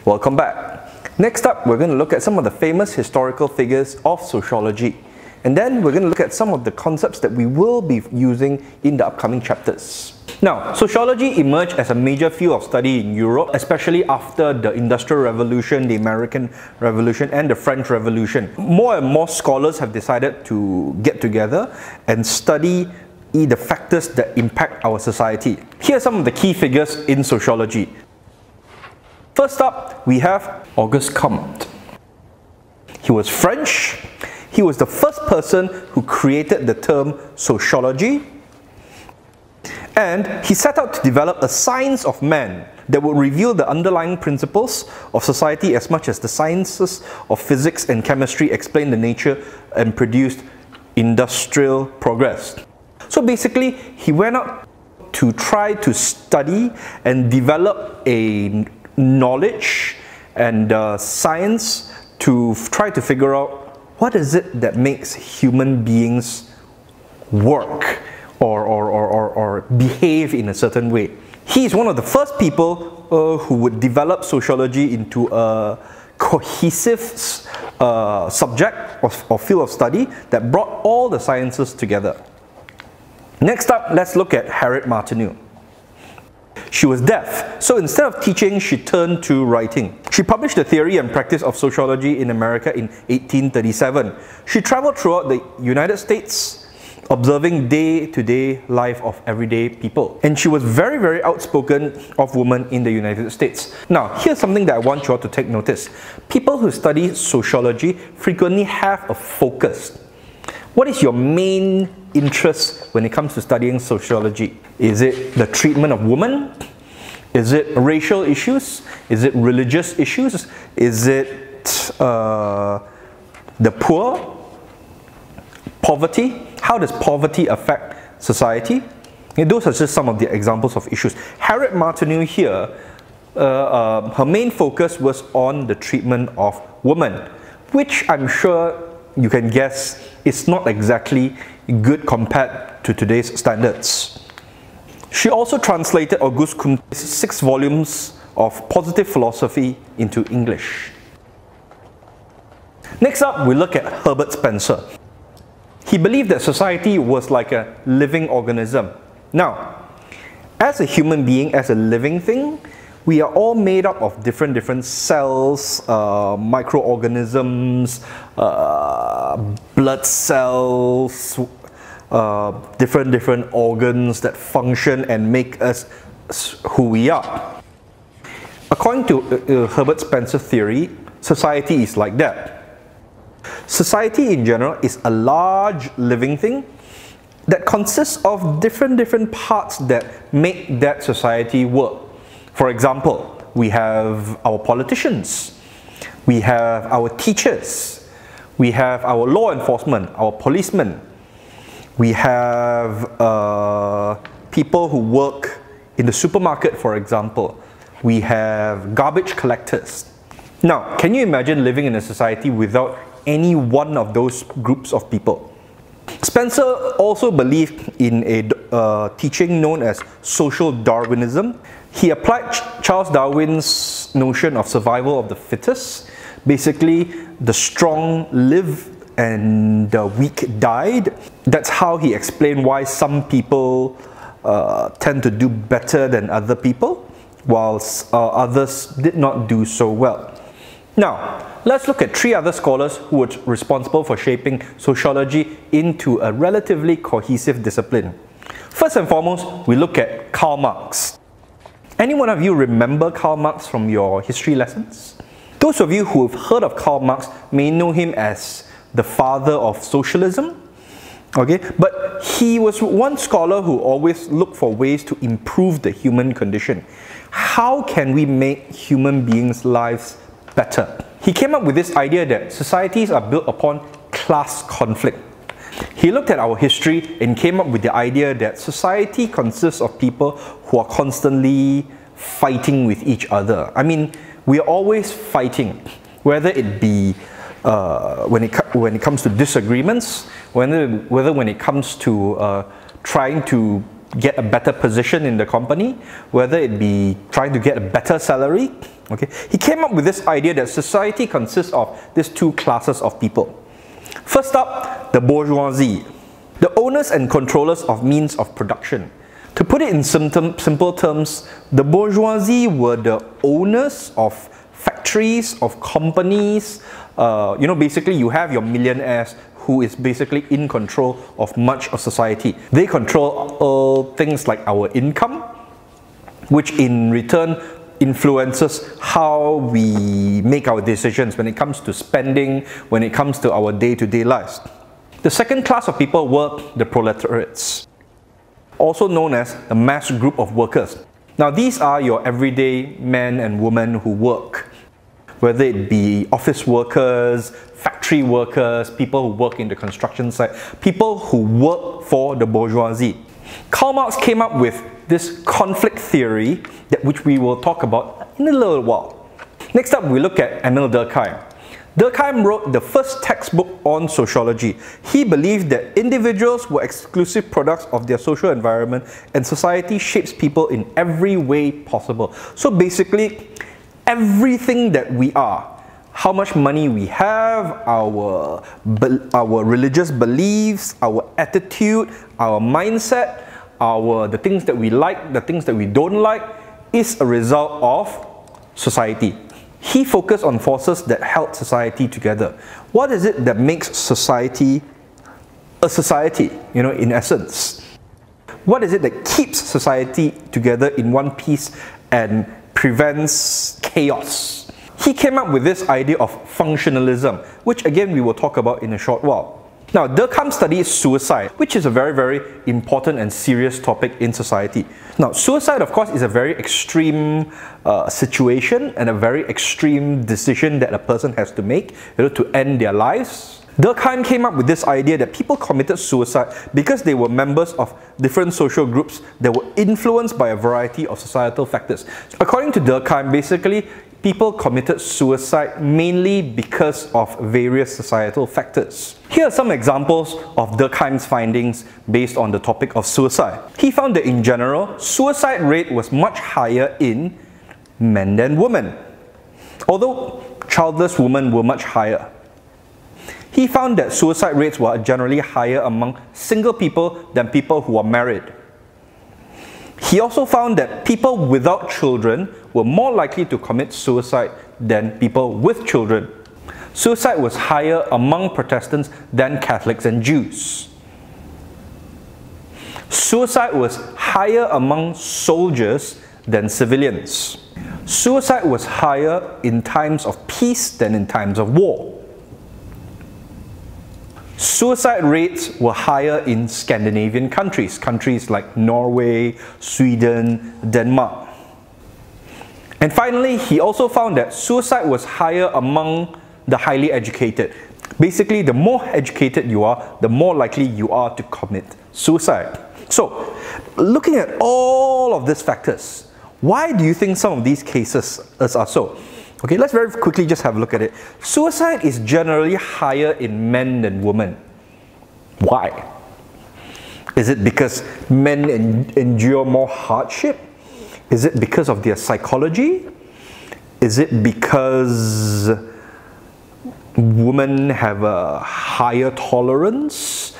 Welcome back. Next up, we're going to look at some of the famous historical figures of sociology. And then we're going to look at some of the concepts that we will be using in the upcoming chapters. Now, sociology emerged as a major field of study in Europe, especially after the Industrial Revolution, the American Revolution, and the French Revolution. More and more scholars have decided to get together and study the factors that impact our society. Here are some of the key figures in sociology. First up, we have Auguste Comte. He was French. He was the first person who created the term sociology, and he set out to develop a science of man that would reveal the underlying principles of society as much as the sciences of physics and chemistry explain the nature and produced industrial progress. So basically, he went out to try to study and develop a knowledge and science to try to figure out what is it that makes human beings work or behave in a certain way. He is one of the first people who would develop sociology into a cohesive subject or field of study that brought all the sciences together. Next up, let's look at Harriet Martineau. She was deaf, so instead of teaching, she turned to writing. She published the theory and practice of sociology in America in 1837. She traveled throughout the United States, observing day-to-day life of everyday people. And she was very, very outspoken of women in the United States. Now, here's something that I want you all to take notice. People who study sociology frequently have a focus. What is your main interest when it comes to studying sociology? Is it the treatment of women? Is it racial issues? Is it religious issues? Is it the poor? Poverty? How does poverty affect society? And those are just some of the examples of issues. Harriet Martineau here, her main focus was on the treatment of women, which I'm sure you can guess is not exactly good compared to today's standards. She also translated Auguste Comte's 6 volumes of positive philosophy into English. Next up, we look at Herbert Spencer. He believed that society was like a living organism. Now, as a human being, as a living thing, we are all made up of different cells, microorganisms, blood cells, different organs that function and make us who we are. According to Herbert Spencer theory, society is like that. Society in general is a large living thing that consists of different parts that make that society work. For example, we have our politicians, we have our teachers, we have our law enforcement, our policemen, we have people who work in the supermarket, for example. We have garbage collectors. Now, can you imagine living in a society without any one of those groups of people? Spencer also believed in a teaching known as social Darwinism. He applied Charles Darwin's notion of survival of the fittest. Basically, the strong live and the weak died. That's how he explained why some people tend to do better than other people, whilst others did not do so well. Now, let's look at 3 other scholars who were responsible for shaping sociology into a relatively cohesive discipline. First and foremost, we look at Karl Marx. Any one of you remember Karl Marx from your history lessons? Those of you who have heard of Karl Marx may know him as the father of socialism. Okay, but he was one scholar who always looked for ways to improve the human condition. How can we make human beings' lives better? He came up with this idea that societies are built upon class conflict. He looked at our history and came up with the idea that society consists of people who are constantly fighting with each other. I mean, we are always fighting, whether it be when it comes to disagreements, whether when it comes to trying to get a better position in the company, whether it be trying to get a better salary, Okay? He came up with this idea that society consists of these two classes of people. First up, the bourgeoisie, the owners and controllers of means of production. To put it in simple terms, the bourgeoisie were the owners of factories, of companies. Basically you have your millionaires who is basically in control of much of society. They control things like our income, which in return influences how we make our decisions when it comes to spending, when it comes to our day-to-day lives. The second class of people were the proletariats, also known as the mass group of workers. Now these are your everyday men and women who work, whether it be office workers, factory workers, people who work in the construction site, people who work for the bourgeoisie. Karl Marx came up with this conflict theory, which we will talk about in a little while. Next up, we look at Emile Durkheim. Durkheim wrote the first textbook on sociology. He believed that individuals were exclusive products of their social environment and society shapes people in every way possible. So basically, everything that we are, how much money we have, our religious beliefs, our attitude, our mindset, the things that we like, the things that we don't like, is a result of society. He focused on forces that held society together. What is it that makes society a society, in essence? What is it that keeps society together in one piece and prevents chaos? He came up with this idea of functionalism, which again we will talk about in a short while. Now, Durkheim studies suicide, which is a very, very important and serious topic in society. Now, suicide, of course, is a very extreme situation and a very extreme decision that a person has to make to end their lives. Durkheim came up with this idea that people committed suicide because they were members of different social groups that were influenced by a variety of societal factors. According to Durkheim, basically, people committed suicide mainly because of various societal factors. Here are some examples of Durkheim's findings based on the topic of suicide. He found that in general, suicide rate was much higher in men than women, although childless women were much higher. He found that suicide rates were generally higher among single people than people who are married. He also found that people without children were more likely to commit suicide than people with children. Suicide was higher among Protestants than Catholics and Jews. Suicide was higher among soldiers than civilians. Suicide was higher in times of peace than in times of war. Suicide rates were higher in Scandinavian countries, countries like Norway, Sweden, Denmark. And finally, he also found that suicide was higher among the highly educated. Basically, the more educated you are, the more likely you are to commit suicide. So, looking at all of these factors, why do you think some of these cases are so? Okay, let's very quickly just have a look at it. Suicide is generally higher in men than women. Why? Is it because men endure more hardship? Is it because of their psychology? Is it because women have a higher tolerance?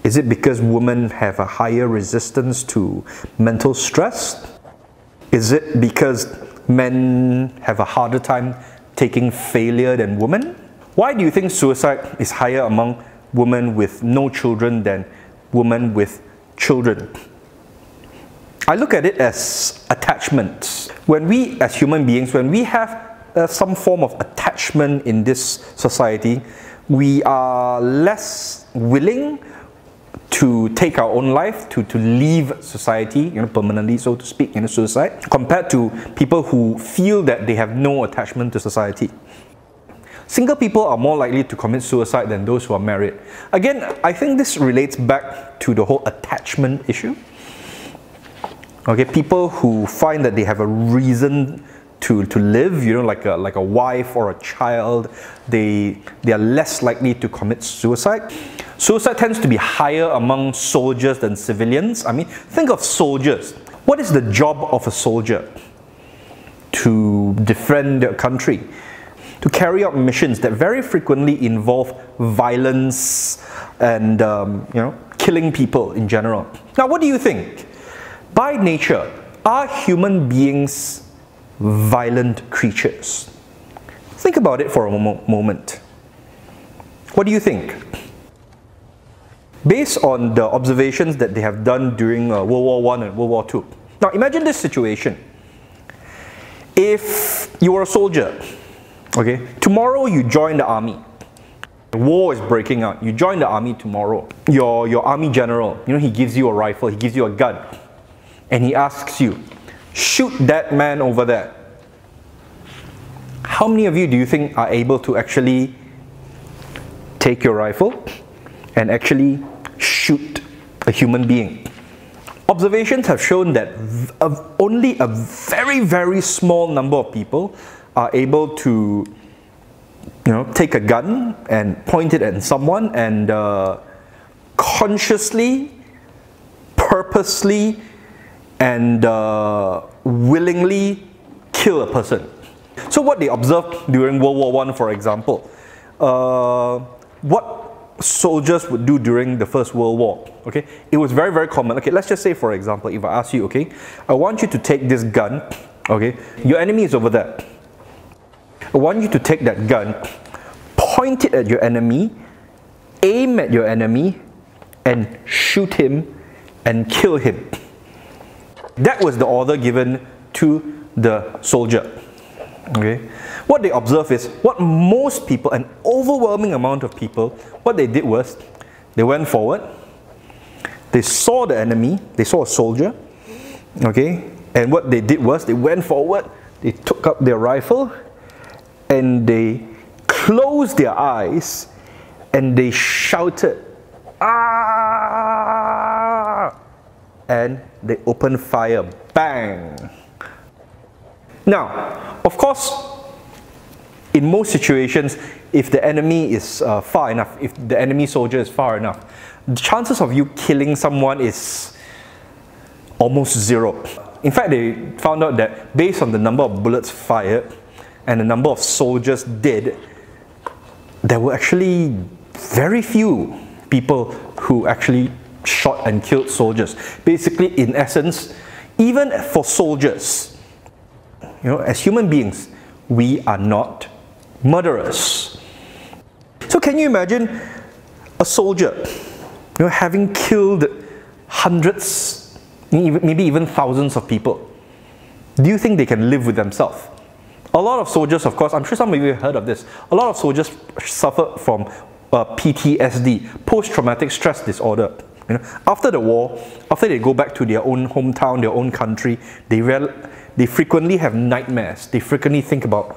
Is it because women have a higher resistance to mental stress? Is it because men have a harder time taking failure than women? Why do you think suicide is higher among women with no children than women with children? I look at it as attachment. When we as human beings, when we have some form of attachment in this society, we are less willing to take our own life, to leave society, permanently, so to speak, suicide, compared to people who feel that they have no attachment to society. Single people are more likely to commit suicide than those who are married. Again, I think this relates back to the whole attachment issue. Okay, people who find that they have a reason to live, like a wife or a child, they are less likely to commit suicide. Suicide tends to be higher among soldiers than civilians. I mean, think of soldiers. What is the job of a soldier? to defend their country, to carry out missions that very frequently involve violence and killing people in general. Now, what do you think? By nature, are human beings violent creatures? Think about it for a moment. What do you think? Based on the observations that they have done during World War I and World War II. Now, imagine this situation. If you were a soldier, okay, tomorrow you join the army. The war is breaking out. You join the army tomorrow. Your army general, he gives you a rifle, he gives you a gun, and he asks you, shoot that man over there. How many of you do you think are able to actually take your rifle and actually shoot a human being? Observations have shown that only a very, very small number of people are able to take a gun and point it at someone and consciously, purposely, and willingly kill a person. So what they observed during World War I, for example, what soldiers would do during the First World War, okay, it was very, very common. Okay, let's just say, for example, if I ask you, okay, I want you to take this gun, okay, your enemy is over there. I want you to take that gun, point it at your enemy, aim at your enemy, and shoot him and kill him. That was the order given to the soldier. Okay. What they observe is, what most people, an overwhelming amount of people, what they did was, they went forward, they saw the enemy, they saw a soldier, okay, and what they did was, they went forward, they took up their rifle, and they closed their eyes, and they shouted, "Ah!" and they opened fire, bang. Now, of course, in most situations, if the enemy is far enough, if the enemy soldier is far enough, the chances of you killing someone is almost zero. In fact, they found out that based on the number of bullets fired and the number of soldiers dead, there were actually very few people who actually shot and killed soldiers. Basically, in essence, even for soldiers, as human beings, we are not murderers. So can you imagine a soldier, having killed hundreds, maybe even thousands of people? Do you think they can live with themselves? A lot of soldiers, of course, I'm sure some of you have heard of this, a lot of soldiers suffer from PTSD, post-traumatic stress disorder. After the war, after they go back to their own hometown, their own country, they frequently have nightmares. They frequently think about,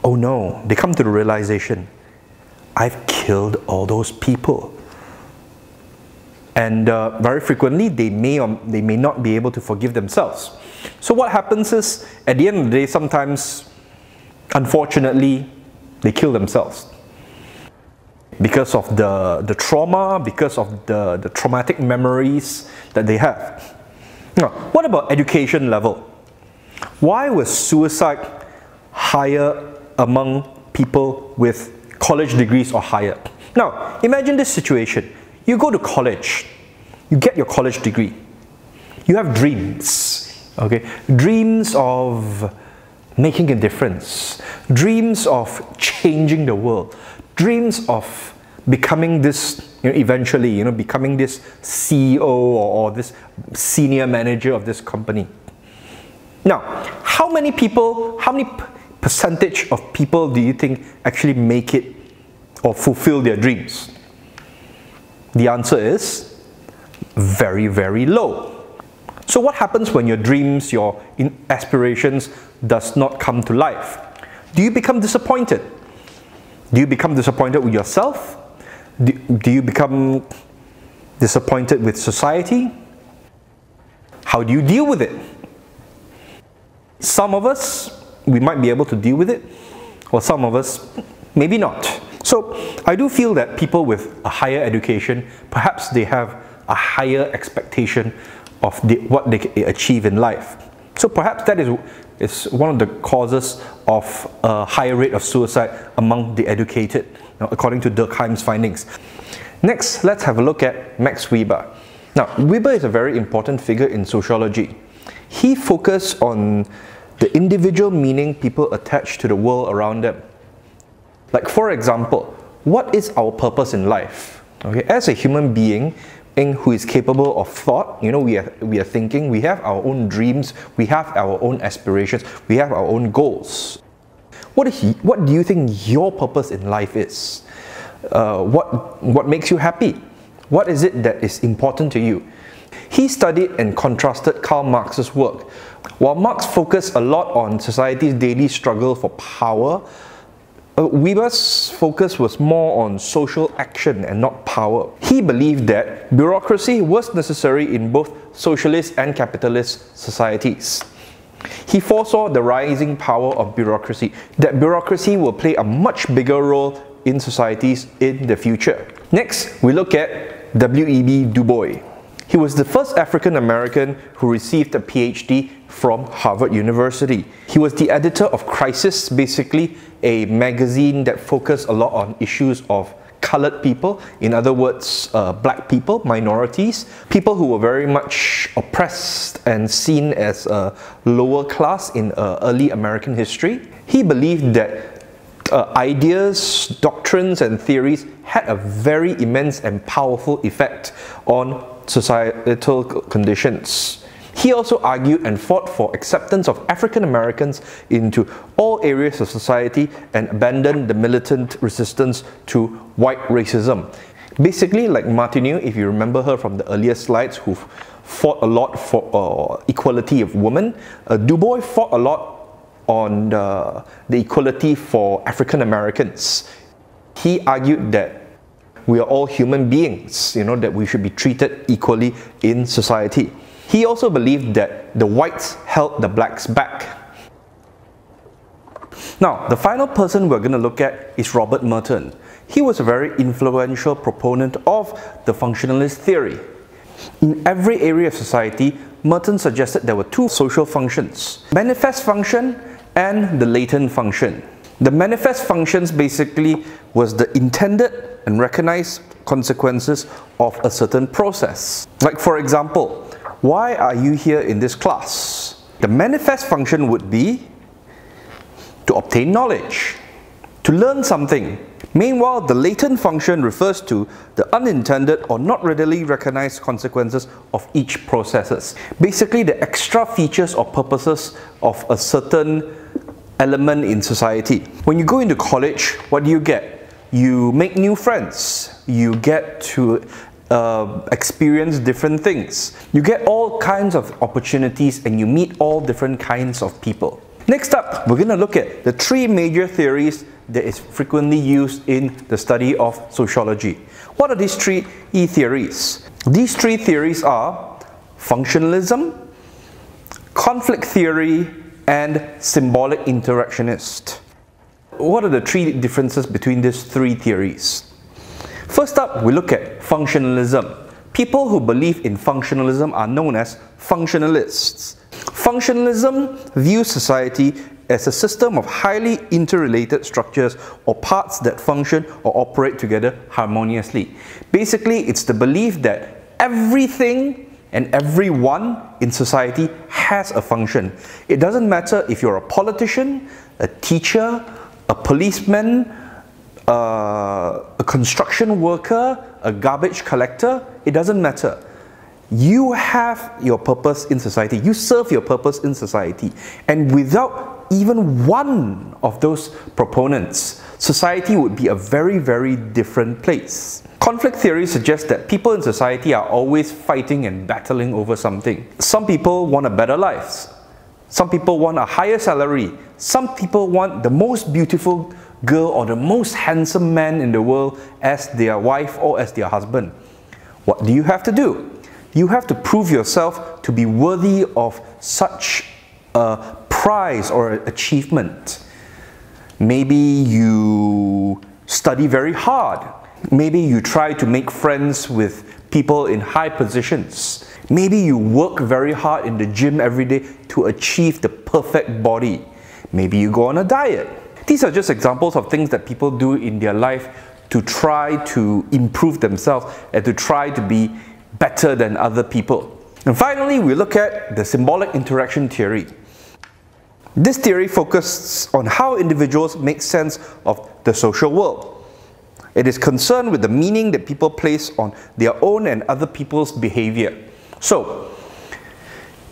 oh no, they come to the realization, I've killed all those people. And very frequently, they may or they may not be able to forgive themselves. So what happens is, at the end of the day, sometimes, unfortunately, they kill themselves. Because of the trauma, because of the traumatic memories that they have. Now, what about education level? Why was suicide higher among people with college degrees or higher? Now, imagine this situation. You go to college, you get your college degree, you have dreams, okay? Dreams of making a difference, dreams of changing the world, dreams of becoming this, eventually, becoming this CEO or this senior manager of this company. Now, how many people, how many percentage of people do you think actually make it or fulfill their dreams? The answer is very, very low. So what happens when your dreams, your aspirations does not come to life? Do you become disappointed? Do you become disappointed with yourself? Do you become disappointed with society? How do you deal with it? Some of us, we might be able to deal with it, or some of us, maybe not. So I do feel that people with a higher education, perhaps they have a higher expectation of what they achieve in life. So perhaps that is one of the causes of a higher rate of suicide among the educated, according to Durkheim's findings. Next, let's have a look at Max Weber. Now, Weber is a very important figure in sociology. He focused on the individual meaning people attach to the world around them. Like, for example, what is our purpose in life? Okay, as a human being who is capable of thought, we are thinking, we have our own dreams, we have our own aspirations, we have our own goals. What do you think your purpose in life is? What makes you happy? What is it that is important to you? He studied and contrasted Karl Marx's work. While Marx focused a lot on society's daily struggle for power, Weber's focus was more on social action and not power. He believed that bureaucracy was necessary in both socialist and capitalist societies. He foresaw the rising power of bureaucracy, that bureaucracy will play a much bigger role in societies in the future. Next, we look at W.E.B. Du Bois. He was the first African American who received a PhD from Harvard University. He was the editor of Crisis, basically a magazine that focused a lot on issues of colored people, in other words, black people, minorities, people who were very much oppressed and seen as a lower class in early American history. He believed that ideas, doctrines and theories had a very immense and powerful effect on societal conditions. He also argued and fought for acceptance of African Americans into all areas of society and abandoned the militant resistance to white racism. Basically, like Martineau, if you remember her from the earlier slides, who fought a lot for equality of women, Du Bois fought a lot on the equality for African Americans. He argued that we are all human beings, that we should be treated equally in society. He also believed that the whites held the blacks back. Now, the final person we're going to look at is Robert Merton. He was a very influential proponent of the functionalist theory. In every area of society, Merton suggested there were two social functions: manifest function and the latent function. The manifest functions basically was the intended and recognized consequences of a certain process. Like, for example, why are you here in this class? The manifest function would be to obtain knowledge, to learn something. Meanwhile, the latent function refers to the unintended or not readily recognized consequences of each process. Basically, the extra features or purposes of a certain element in society. When you go into college, what do you get? You make new friends. You get to experience different things. You get all kinds of opportunities and you meet all different kinds of people. Next up, we're going to look at the three major theories that is frequently used in the study of sociology. What are these three theories? These three theories are functionalism, conflict theory, and symbolic interactionist. What are the three differences between these three theories? First up, we look at functionalism. People who believe in functionalism are known as functionalists. Functionalism views society as a system of highly interrelated structures or parts that function or operate together harmoniously. Basically, it's the belief that everything and everyone in society has a function. It doesn't matter if you're a politician, a teacher, a policeman, a construction worker, a garbage collector, it doesn't matter. You have your purpose in society, you serve your purpose in society, and without even one of those proponents, society would be a very, very different place. Conflict theory suggests that people in society are always fighting and battling over something. Some people want a better life. Some people want a higher salary. Some people want the most beautiful girl or the most handsome man in the world as their wife or as their husband. What do you have to do? You have to prove yourself to be worthy of such a prize or achievement. Maybe you study very hard. Maybe you try to make friends with people in high positions. Maybe you work very hard in the gym every day to achieve the perfect body. Maybe you go on a diet. These are just examples of things that people do in their life to try to improve themselves and to try to be better than other people. And finally, we look at the symbolic interaction theory. This theory focuses on how individuals make sense of the social world. It is concerned with the meaning that people place on their own and other people's behavior. So,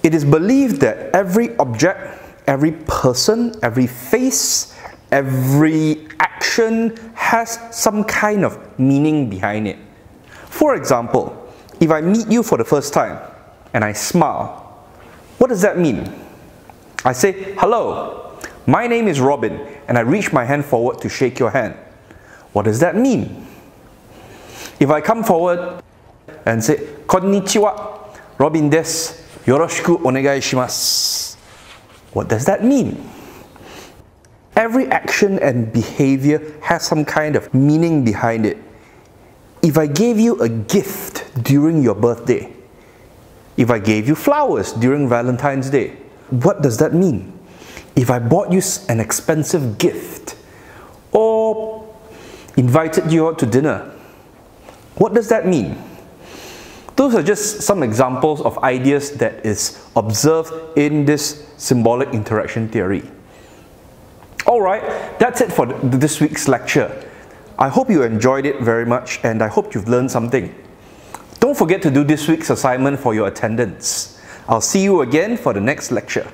it is believed that every object, every person, every face, every action has some kind of meaning behind it. For example, if I meet you for the first time and I smile, what does that mean? I say, "Hello, my name is Robin," and I reach my hand forward to shake your hand. What does that mean? If I come forward and say, "Konnichiwa, Robin desu, yoroshiku onegai shimasu," what does that mean? Every action and behavior has some kind of meaning behind it. If I gave you a gift during your birthday, if I gave you flowers during Valentine's Day, what does that mean? If I bought you an expensive gift or invited you out to dinner, what does that mean? Those are just some examples of ideas that is observed in this symbolic interaction theory. Alright, that's it for this week's lecture. I hope you enjoyed it very much and I hope you've learned something. Don't forget to do this week's assignment for your attendance. I'll see you again for the next lecture.